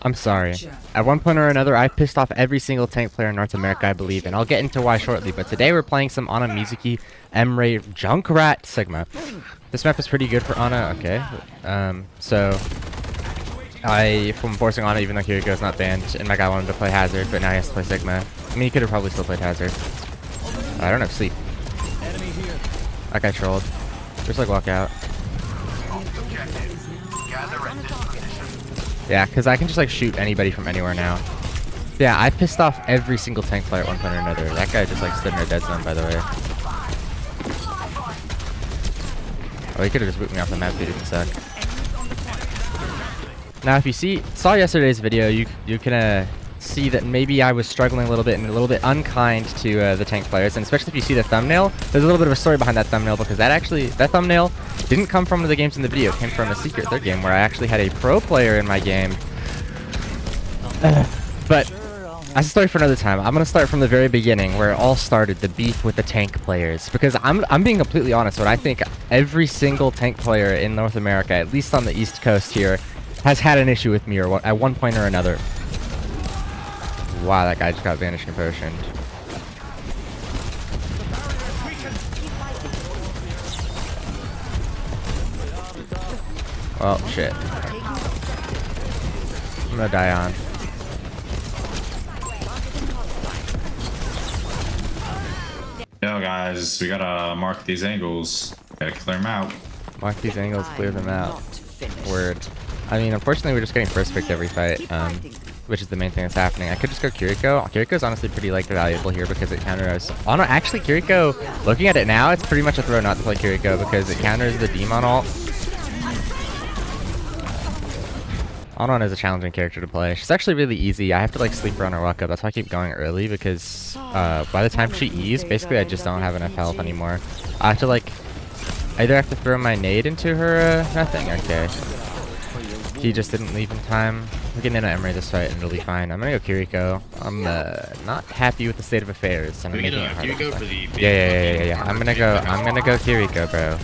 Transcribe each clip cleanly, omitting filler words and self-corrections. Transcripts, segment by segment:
I'm sorry. At one point or another, I pissed off every single tank player in North America, I believe, and I'll get into why shortly. But today we're playing some Ana Mizuki Emre Junkrat Sigma. This map is pretty good for Ana, okay. So I'm forcing Ana even though Kiriko's not banned, and my guy wanted to play Hazard, but now he has to play Sigma. I mean, he could have probably still played Hazard. I don't have sleep. That guy trolled. Just like walk out. Yeah, because I can just like shoot anybody from anywhere now. Yeah, I pissed off every single tank player at one point or another. That guy just like stood in a dead zone, by the way. Oh, he could have just booted me off the map if he didn't suck. Now, if you saw yesterday's video, you can see that maybe I was struggling a little bit and a little bit unkind to the tank players, and especially if you see the thumbnail, there's a little bit of a story behind that thumbnail, because that thumbnail didn't come from one of the games in the video. It came from a secret third game where I actually had a pro player in my game. But that's a story for another time. I'm gonna start from the very beginning where it all started, the beef with the tank players, because I'm being completely honest. What I think every single tank player in North America, at least on the East Coast here, has had an issue with me or at one point or another. Wow, that guy just got vanishing potioned. Oh shit. I'm gonna die on. Yo guys, we gotta mark these angles. Gotta clear them out. Mark these angles, clear them out. Word. I mean, unfortunately, we're just getting first picked every fight, which is the main thing that's happening. I could just go Kiriko. Kiriko's honestly pretty like valuable here because it counters. Oh no, actually Kiriko, looking at it now, it's pretty much a throw not to play Kiriko because it counters the Demon ult. Anon is a challenging character to play. She's actually really easy. I have to like sleep her on her walk up. That's why I keep going early, because by the time she E's, basically I just don't have enough health anymore. I have to like either have to throw my nade into her. Nothing. Okay. He just didn't leave in time. We can nano Emre this fight and it'll be fine. I'm gonna go Kiriko. I'm not happy with the state of affairs. I'm making it hard. Kiriko for the yeah. I'm gonna go Kiriko, bro.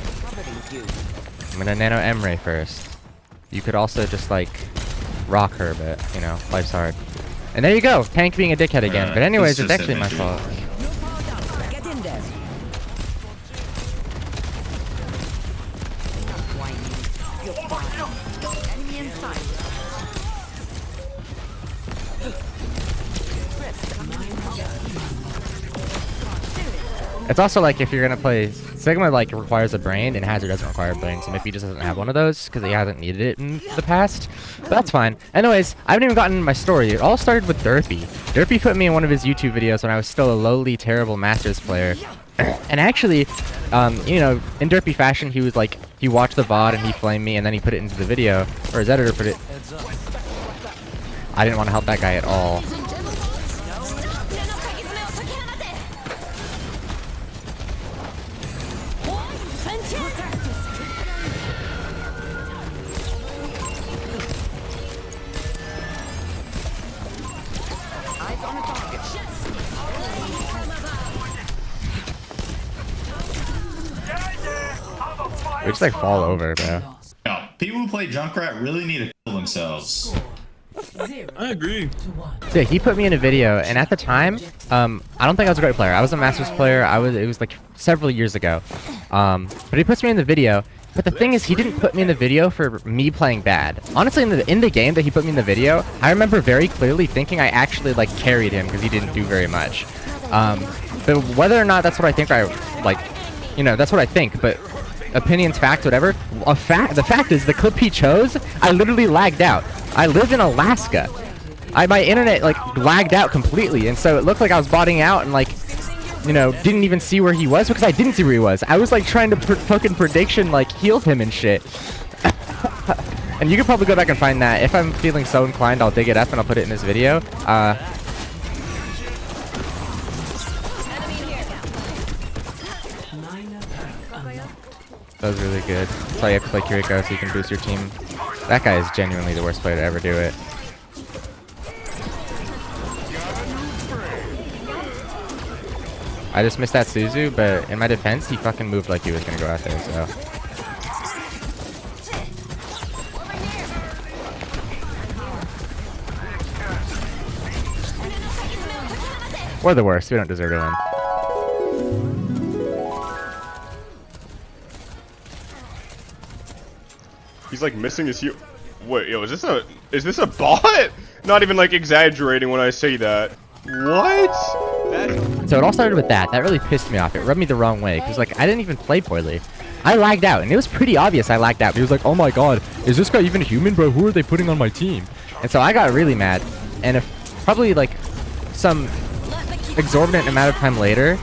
I'm gonna nano Emre first. You could also just like rock her, but you know, life's hard. And there you go, tank being a dickhead again. But anyways, it's actually my fault. It's also like if you're gonna play Sigma, like requires a brain, and Hazard doesn't require a brain. So maybe he just doesn't have one of those because he hasn't needed it in the past. But that's fine. Anyways, I haven't even gotten into my story. It all started with Derpy. Derpy put me in one of his YouTube videos when I was still a lowly, terrible Masters player. And actually, you know, in Derpy fashion, he was like, he watched the VOD and he flamed me, and then he put it into the video, or his editor put it. I didn't want to help that guy at all. We just like fall over, bro. Yo, people who play Junkrat really need to kill themselves. I agree. Yeah, he put me in a video, and at the time, I don't think I was a great player. I was a Masters player. It was like several years ago. But he puts me in the video. But the thing is, he didn't put me in the video for me playing bad. Honestly, in the game that he put me in the video, I remember very clearly thinking I actually like carried him because he didn't do very much. But whether or not that's what I think, you know, that's what I think. But opinions, facts, whatever. The fact is, the clip he chose, I literally lagged out. I live in Alaska. My internet like lagged out completely, and so it looked like I was botting out and like, you know, didn't even see where he was because I didn't see where he was. I was like trying to fucking prediction like heal him and shit. And you can probably go back and find that. If I'm feeling so inclined, I'll dig it up and I'll put it in this video. That was really good. That's why you have to play Kiriko so you can boost your team. That guy is genuinely the worst player to ever do it. I just missed that Suzu, but in my defense, he fucking moved like he was gonna go out there, so. We're the worst. We don't deserve to win. He's like missing his heel. Wait, yo, is this a bot? Not even like exaggerating when I say that. What? So it all started with that. That really pissed me off. It rubbed me the wrong way because like I didn't even play poorly. I lagged out, and it was pretty obvious I lagged out. He was like, "Oh my god, is this guy even human, bro? Who are they putting on my team?" And so I got really mad. And if probably like some exorbitant amount of time later,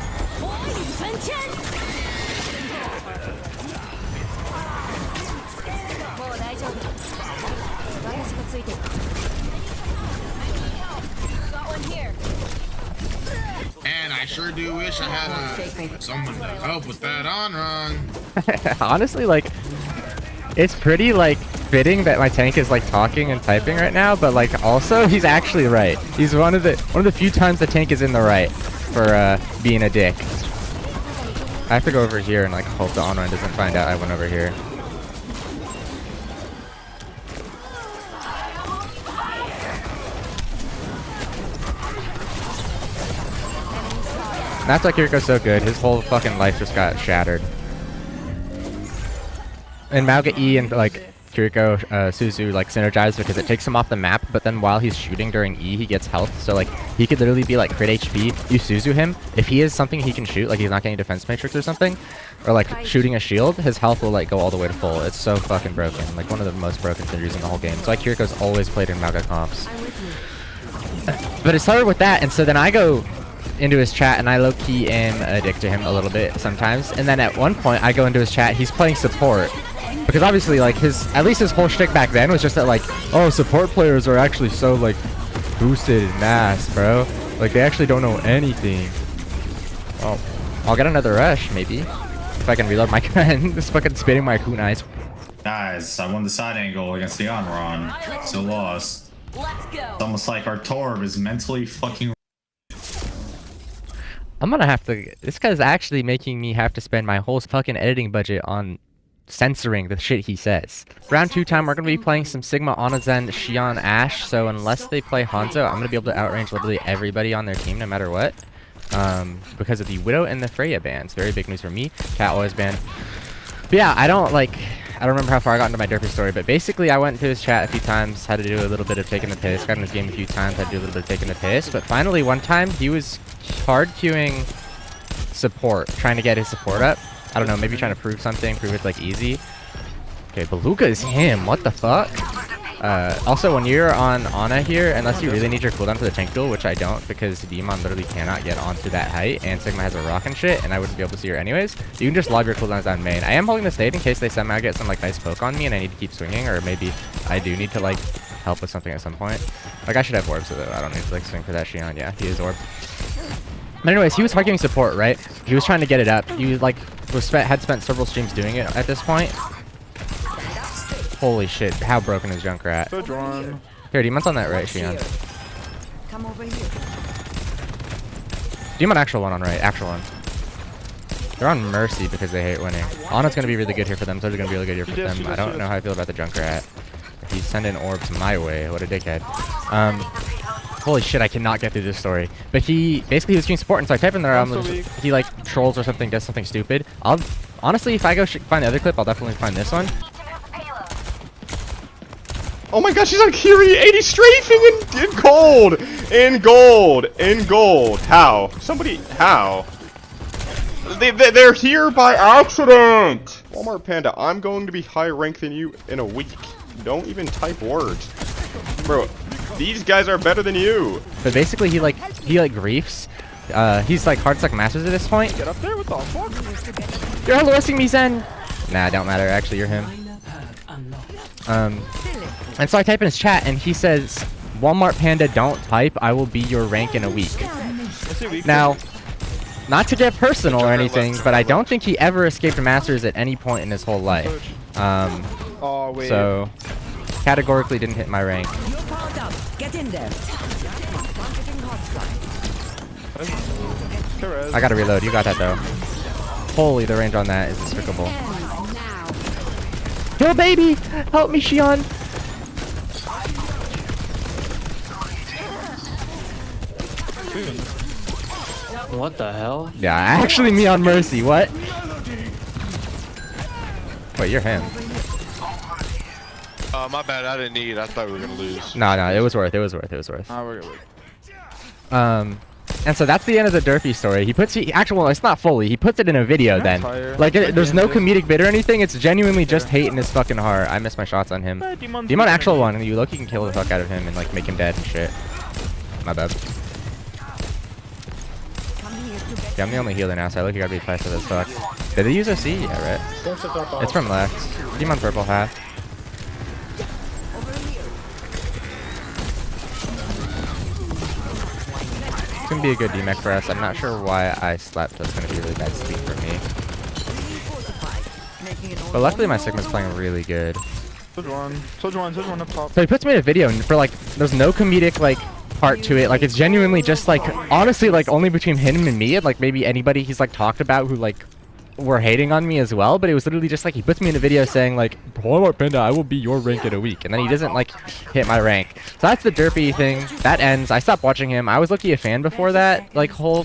And I sure do wish I had someone to help with that on run. honestly, like it's pretty like fitting that my tank is like talking and typing right now, but like also he's actually right. He's one of the few times the tank is in the right for being a dick. I have to go over here and like hope the on run doesn't find out I went over here. And that's why Kiriko's so good. His whole fucking life just got shattered. And Mauga E and like Kiriko, Suzu like synergize because it takes him off the map, but then while he's shooting during E, he gets health. So like he could literally be like crit HP. You Suzu him. If he is something he can shoot, like he's not getting defense matrix or something, or like shooting a shield, his health will like go all the way to full. It's so fucking broken. Like one of the most broken synergies in the whole game. So like Kiriko's always played in Mauga comps. But it started with that, and so then I go into his chat and I low-key am a dick to him a little bit sometimes. And then at one point I go into his chat, he's playing support. Because obviously like at least his whole shtick back then was just that like, oh, support players are actually so like boosted and ass, bro. Like they actually don't know anything. Oh, I'll get another rush maybe. If I can reload my gun. This fucking spitting my kunais. Guys, I won the side angle against the on-run. Still lost. Let's go. It's almost like our Torb is mentally fucking. I'm gonna have to. This guy's actually making me have to spend my whole fucking editing budget on censoring the shit he says. Round 2 time, we're gonna be playing some Sigma, Onazen, Xion, Ashe. So unless they play Hanzo, I'm gonna be able to outrange literally everybody on their team, no matter what. Because of the Widow and the Freya bans. Very big news for me. Cat always banned. But yeah, I don't remember how far I got into my derpy story, but basically I went into his chat a few times, had to do a little bit of taking the piss, got in his game a few times, had to do a little bit of taking the piss, but finally one time he was hard queuing support, trying to get his support up. I don't know, maybe trying to prove something, prove it's like easy. Okay, Beluga is him, what the fuck? Also, when you're on Ana here, unless you really need your cooldown for the tank duel, which I don't, because Demon literally cannot get onto that height, and Sigma has a rock and shit, and I wouldn't be able to see her anyways, you can just lob your cooldowns on main. I am holding the state in case they somehow get some like nice poke on me, and I need to keep swinging, or maybe I do need to like help with something at some point. Like I should have orbs, though. I don't need to like swing for that Xion. Yeah, he is orb. But anyways, he was arguing support, right? He was trying to get it up. He was like had spent several streams doing it at this point. Holy shit, how broken is Junkrat? So drawn. Here, Demon's on that right, Xion. Come over here. Demon actual one on right, actual one. They're on Mercy because they hate winning. Ana's gonna be really good here for them, so they're gonna be really good here for them. I don't know how I feel about the Junkrat. He's sending orbs my way, what a dickhead. Holy shit, I cannot get through this story. But he was doing support, and so I type in there, he like trolls or something, does something stupid. Honestly, if I go find the other clip, I'll definitely find this one. Oh my gosh, she's on Kiri, 80 strafing in gold! In gold! In gold! How? Somebody, how? They're here by accident! Walmart Panda, I'm going to be higher rank than you in a week. Don't even type words. Bro, these guys are better than you! But basically, he griefs. He's like hard suck masters at this point. Get up there, what the fuck? You're harassing me, Zen! Nah, don't matter, actually, you're him. And so I type in his chat, and he says, Walmart Panda, don't type. I will be your rank in a week. Now, not to get personal or anything, but I don't think he ever escaped Masters at any point in his whole life. So, categorically didn't hit my rank. Get in there. I gotta reload. You got that, though. Holy, the range on that is despicable. Kill baby! Help me, Xion! What the hell? Yeah, actually me on Mercy. What? Wait, you're him. My bad. I didn't need. I thought we were gonna lose. No, it was worth. It was worth. It was worth. Oh, we're good. And so that's the end of the Derpy story. Actually, well, it's not fully. He puts it in a video then. Like, there's no comedic bit or anything. It's genuinely just hate in his fucking heart. I miss my shots on him. Demon actual one. You look, you can kill the fuck out of him and like make him dead and shit. My bad. Yeah, I'm the only healer now, so I look, you gotta be faster as fuck. Did they use OC? Yeah, right. It's from left. Demon purple half. It's gonna be a good DMAC for us. I'm not sure why I slept. That's gonna be a really bad sleep for me. But luckily my Sigma's playing really good. Soldier one up top. So he puts me in a video and for like, there's no comedic like part to it. Like it's genuinely just like, honestly like only between him and me and like maybe anybody he's like talked about who like were hating on me as well. But it was literally just like he puts me in a video saying like, Walmart Panda, I will be your rank in a week. And then he doesn't like hit my rank. So that's the Derpy thing. That ends. I stopped watching him. I was lucky a fan before that like whole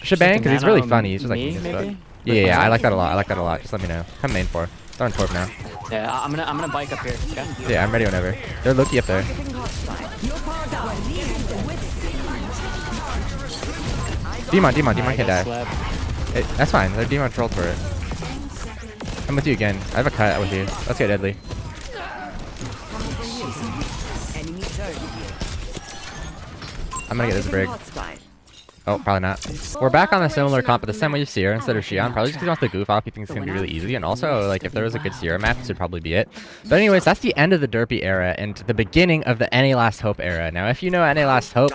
shebang because he's really funny. He's just like mean as fuck. Yeah, I like that a lot. I like that a lot. Just let me know. Come main for. They're on Torb now. Yeah, I'm gonna bike up here. Okay? Yeah, I'm ready whenever. They're Loki up there. Demon can't die. Hey, that's fine. They're Demon trolled for it. I'm with you again. I have a cut with you. Let's get deadly. I'm gonna get this brig. Oh, probably not. We're back on a similar comp, but this time we use Sierra instead of Xion. Probably just because he wants to goof off. He thinks it's going to be really easy. And also, like, if there was a good Sierra map, this would probably be it. But anyways, that's the end of the Derpy era and the beginning of the NA Last Hope era. Now, if you know NA Last Hope,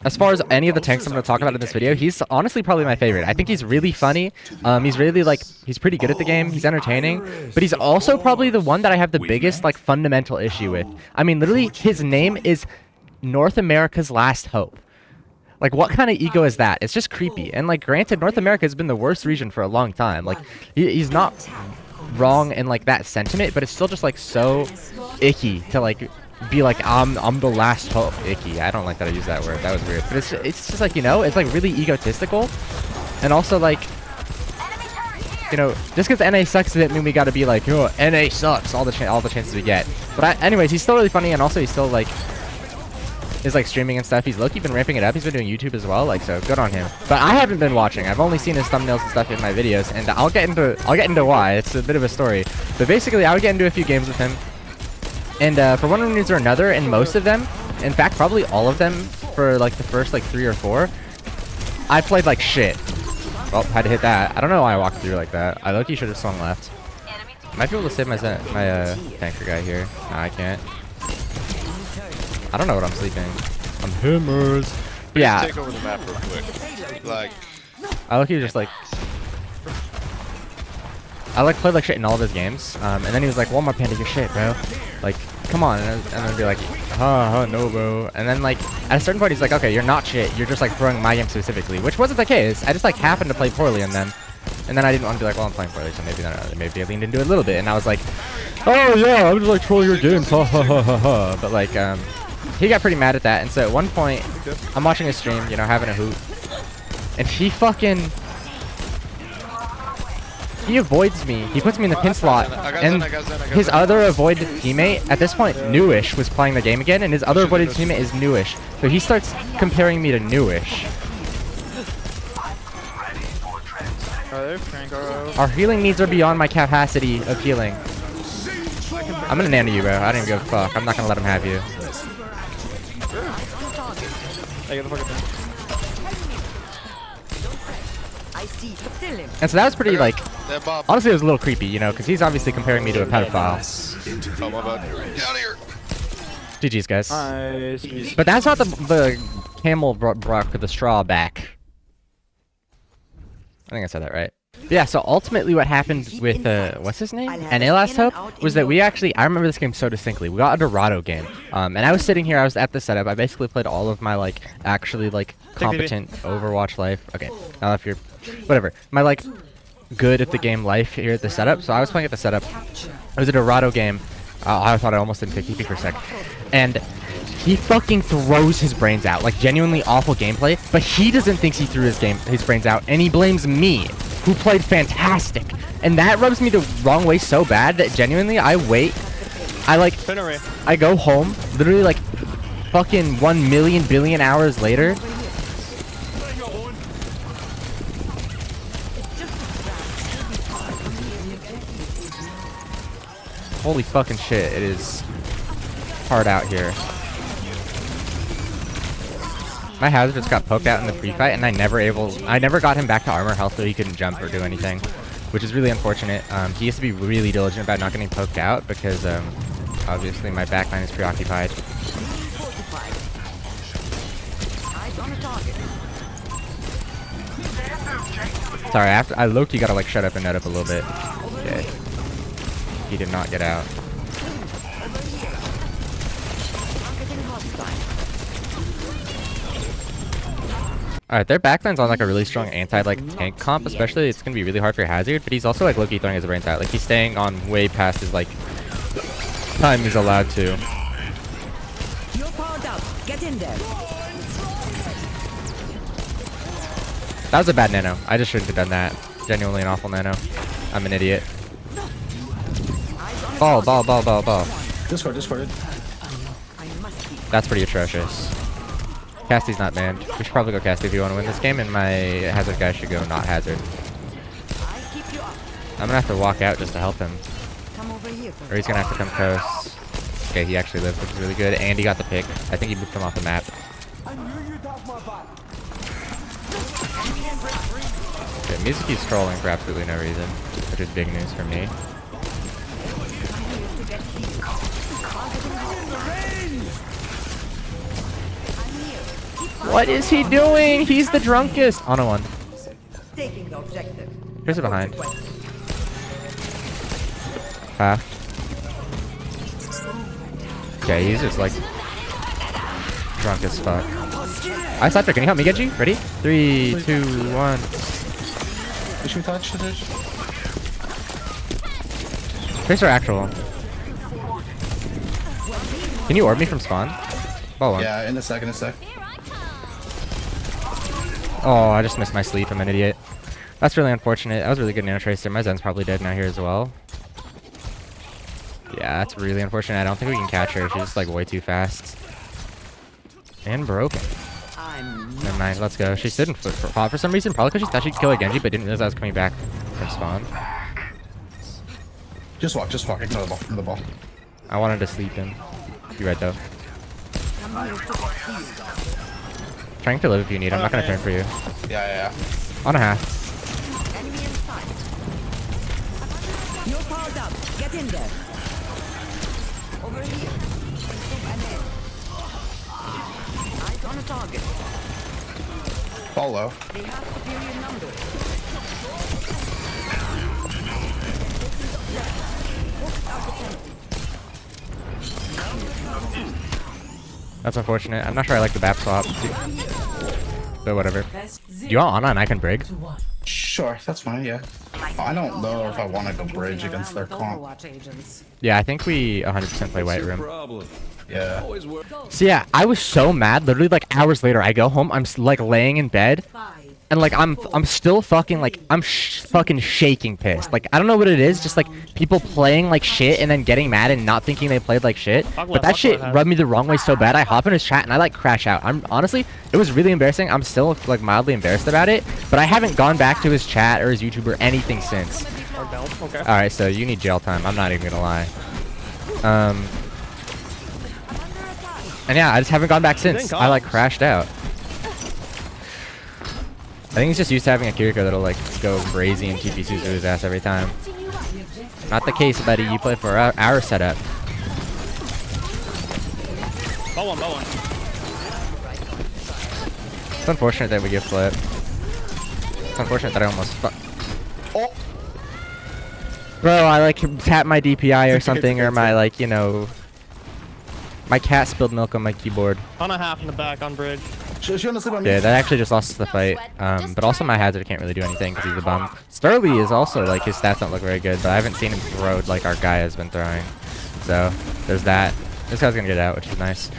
as far as any of the tanks I'm going to talk about in this video, he's honestly probably my favorite. I think he's really funny. He's really, like, he's pretty good at the game. He's entertaining. But he's also probably the one that I have the biggest, like, fundamental issue with. I mean, literally, his name is North America's Last Hope. Like, what kind of ego is that? It's just creepy. And, like, granted, North America has been the worst region for a long time. Like, he's not wrong in, like, that sentiment, but it's still just, like, so icky to, like, be like, I'm the last hope. Icky. I don't like that I use that word. That was weird. But it's just, like, you know, it's, like, really egotistical. And also, like, you know, just because NA sucks doesn't mean we gotta be like, oh, NA sucks, all the chances we get. But anyways, he's still really funny, and also he's still, like, is like streaming and stuff. He's low-key been ramping it up. He's been doing YouTube as well, like, so good on him. But I haven't been watching. I've only seen his thumbnails and stuff in my videos, and I'll get into why. It's a bit of a story. But basically, I would get into a few games with him, and for one reason or another, and most of them, in fact, probably all of them, for like the first like 3 or 4, I played like shit. Well, had to hit that. I don't know why I walked through like that. I low-key should have swung left. Might be able to save my tanker guy here. No, I can't. I don't know what I'm sleeping. I'm hammers. Yeah. Take over the map real quick. Like, I look, he was just like, I like played like shit in all of his games, and then he was like, Walmart Panda, you're shit, bro. Like, come on, and then I'd be like, no, bro. And then like at a certain point, he's like, okay, you're not shit. You're just like throwing my game specifically, which wasn't the case. I just like happened to play poorly in them, and then I didn't want to be like, well, I'm playing poorly, so maybe I leaned into it a little bit, and I was like, oh yeah, I'm just like trolling your games, ha ha ha ha ha. But like, he got pretty mad at that, and so at one point, I'm watching his stream, you know, having a hoot, and he avoids me. He puts me in the pin slot, and his other avoided teammate, at this point, Newish, was playing the game again, and his other avoided teammate is Newish. So he starts comparing me to Newish. Our healing needs are beyond my capacity of healing. I'm gonna nano you, bro. I don't even give a fuck. I'm not gonna let him have you. And so that was pretty, like, honestly it was a little creepy, you know, because he's obviously comparing me to a pedophile. oh my bad. Get out of here. GG's, guys. Nice. But that's not the camel brought the straw back. I think I said that right. Yeah, so ultimately what happened with, what's his name? NA Last Hope, was that we actually, I remember this game so distinctly. We got a Dorado game. And I was sitting here, I was at the setup. I basically played all of my, like, actually, like, competent Overwatch life. Okay, now if you're, whatever. My, like, good at the game life here at the setup. So I was playing at the setup. It was a Dorado game. I thought I almost didn't pick TP for a sec. And he fucking throws his brains out. Like, genuinely awful gameplay. But he doesn't think he threw his brains out. And he blames me, who played fantastic. And that rubs me the wrong way so bad that genuinely I wait. I go home, literally like fucking 1 million billion hours later. Holy fucking shit, it is hard out here. My hazard just got poked out in the pre-fight and I never got him back to armor health so he couldn't jump or do anything, which is really unfortunate. He has to be really diligent about not getting poked out because obviously my backline is preoccupied. Sorry, I low-key gotta like shut up and nut up a little bit. Okay. He did not get out. Alright, their backline's on like a really strong tank comp, especially it's gonna be really hard for Hazard, but he's also like low-key throwing his brains out. Like he's staying on way past his like time he's allowed to. You're powered up. Get in there. That was a bad nano. I just shouldn't have done that. Genuinely an awful nano. I'm an idiot. Ball. Discorded. That's pretty atrocious. Casty's not banned. We should probably go Casty if you want to win this game, and my Hazard guy should go not Hazard. I'm gonna have to walk out just to help him. Or he's gonna have to come close. Okay, he actually lived, which is really good. And he got the pick. I think he moved him off the map. Okay, Mizuki's trolling for absolutely no reason, which is big news for me. What is he doing? He's the drunkest. On a one. Taking the objective. Here's it behind. Half. Okay, he's just like drunk as fuck. I slapped her. Can you help me, Genji? Ready? 3, 2, 1. Should we touch the dish? Tracer actual. Can you orb me from spawn? Ball one. Yeah, in a sec. Oh, I just missed my sleep. I'm an idiot. That's really unfortunate. That was really good nano tracer. My Zen's probably dead now here as well. Yeah, that's really unfortunate. I don't think we can catch her. She's just like way too fast. And broken. Never mind, let's go. She stood in pot for some reason. Probably because she thought she'd kill a Genji, but didn't realize I was coming back from spawn. Just walk. Ignore the ball. I wanted to sleep in. Be right though. Trying to live if you need. I'm not gonna turn for you. Yeah. On a half. You're powered up. Get in there. Over here. Eyes on a target. Ball low. They have superior numbers. That's unfortunate. I'm not sure I like the BAP swap. But whatever. Do you want Ana and I can brig? Sure, that's fine, yeah. I don't know if I want to go bridge against their comp. Yeah, I think we 100% play White Room. Yeah. So yeah, I was so mad. Literally like hours later, I go home. I'm like laying in bed. And like I'm still fucking like fucking shaking pissed. Like I don't know what it is, just like people playing like shit and then getting mad and not thinking they played like shit. But that shit rubbed me the wrong way so bad. I hop in his chat and I like crash out. I'm honestly, it was really embarrassing. I'm still like mildly embarrassed about it, but I haven't gone back to his chat or his YouTube or anything since. Okay. All right, so you need jail time. I'm not even gonna lie. And yeah, I just haven't gone back since. I like crashed out. I think he's just used to having a Kiriko that'll like go crazy and TP Suzu his ass every time. Not the case, buddy. You play for our setup. Ball one. It's unfortunate that we get flipped. It's unfortunate that I almost Bro, I like tapped my DPI or something, or my like, you know, my cat spilled milk on my keyboard. On a half in the back on bridge. She wanna sleep on me? Yeah, that actually just lost us the fight. But also my Hazard can't really do anything because he's a bum. Starly is also like his stats don't look very good, but I haven't seen him throw like our guy has been throwing. So there's that. This guy's gonna get out, which is nice.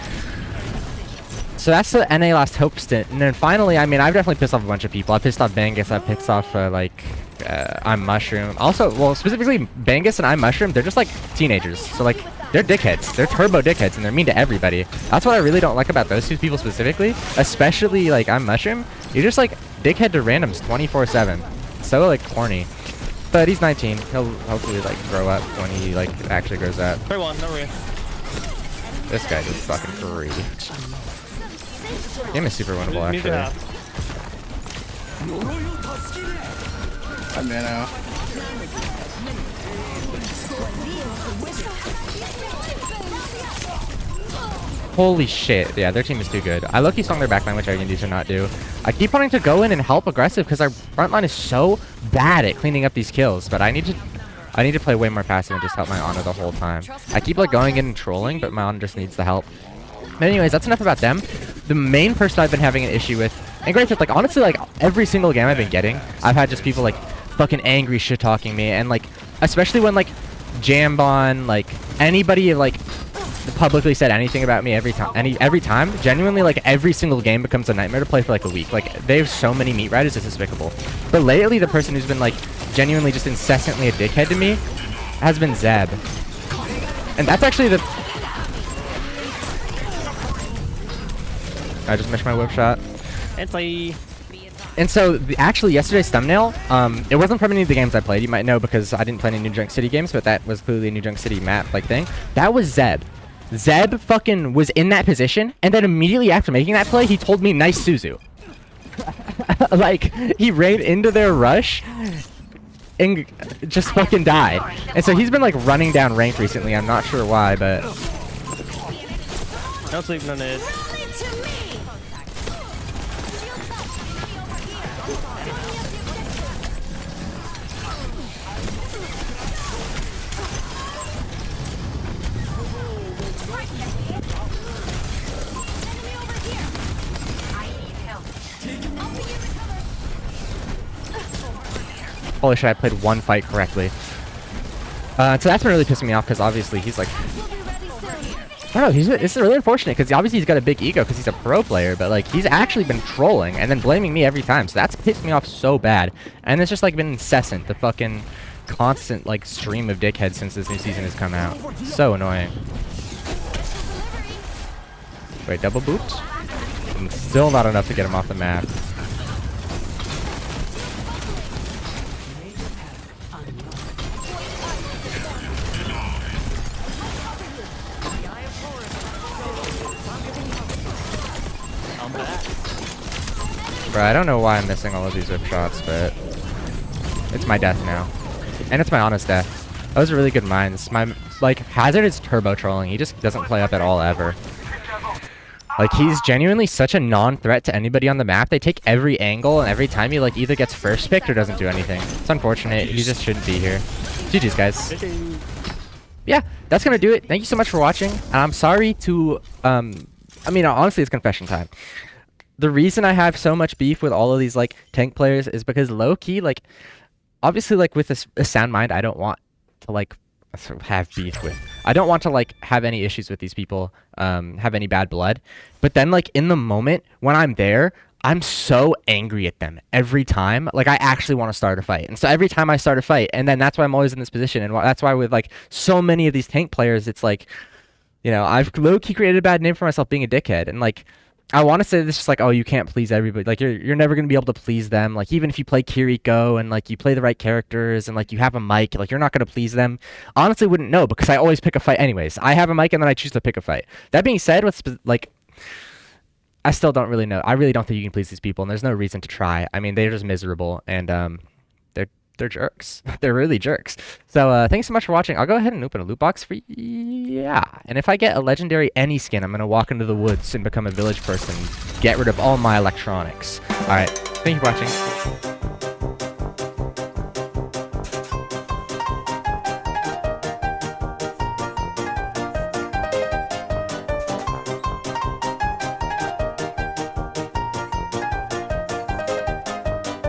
So that's the NA Last Hope stint. And then finally, I mean, I've definitely pissed off a bunch of people. I pissed off Bangus. I pissed off, I'm Mushroom. Also, well, specifically Bangus and I'm Mushroom, they're just like teenagers. So like, they're dickheads. They're turbo dickheads, and they're mean to everybody. That's what I really don't like about those two people specifically. Especially like I'm Mushroom. You're just like dickhead to randoms 24/7. So like corny. But he's 19. He'll hopefully like grow up when he like actually grows up. 3-1, no worry. This guy just fucking free. Game is super winnable Need to actually. have. I'm in out. Holy shit. Yeah, their team is too good. I low-key swung their backline, which I need to not do. I keep wanting to go in and help aggressive because our front line is so bad at cleaning up these kills, but I need to play way more passive and just help my Ana the whole time. I keep like going in and trolling, but my Ana just needs the help. But anyways, that's enough about them. The main person I've been having an issue with, and granted, like honestly, like every single game I've been getting, I've had just people like fucking angry shit talking me, and like especially when like Jambon, like anybody like publicly said anything about me every time, genuinely like every single game becomes a nightmare to play for like a week. Like they have so many meat riders, it's despicable. But lately, the person who's been like genuinely just incessantly a dickhead to me has been Zeb, and that's actually the. I just missed my whip shot. It's like... And so, actually, yesterday's thumbnail, it wasn't from any of the games I played. You might know because I didn't play any New Junk City games, but that was clearly a New Junk City map like thing. That was Zeb. Zeb fucking was in that position, and then immediately after making that play, he told me, nice Suzu. Like, he ran into their rush and just fucking died. And so he's been like running down rank recently. I'm not sure why, but... No sleep, no nade. Holy shit, I played one fight correctly. So that's been really pissing me off because obviously he's like... I don't know, it's really unfortunate because obviously he's got a big ego because he's a pro player, but like he's actually been trolling and then blaming me every time. So that's pissed me off so bad. And it's just like been incessant, the fucking constant like stream of dickheads since this new season has come out. So annoying. Wait, double booped? And still not enough to get him off the map. Bro, I don't know why I'm missing all of these whip shots, but it's my death now. And it's my honest death. Those are really good mines. My, like, Hazard is turbo trolling. He just doesn't play up at all ever. Like, he's genuinely such a non-threat to anybody on the map. They take every angle, and every time he, like, either gets first picked or doesn't do anything. It's unfortunate. He just shouldn't be here. GG's, guys. Yeah, that's gonna do it. Thank you so much for watching. And I'm sorry to, I mean, honestly, it's confession time. The reason I have so much beef with all of these like tank players is because low-key, like, obviously, like with a sound mind, I don't want to like have beef with. I don't want to like have any issues with these people, have any bad blood. But then like in the moment when I'm there, I'm so angry at them every time. Like I actually want to start a fight. And so every time I start a fight, and then that's why I'm always in this position. And that's why with like so many of these tank players, it's like, you know, I've low-key created a bad name for myself being a dickhead. And like, I want to say this just like, oh, you can't please everybody. Like you're never going to be able to please them. Like even if you play Kiriko and like you play the right characters and like you have a mic, like you're not going to please them. Honestly, wouldn't know because I always pick a fight anyways. I have a mic and then I choose to pick a fight. That being said, what's like, I still don't really know. I really don't think you can please these people and there's no reason to try. I mean, they're just miserable and they're jerks. They're really jerks. So thanks so much for watching. I'll go ahead and open a loot box for yeah. And if I get a legendary any skin, I'm gonna walk into the woods and become a village person. Get rid of all my electronics. All right. Thank you for watching.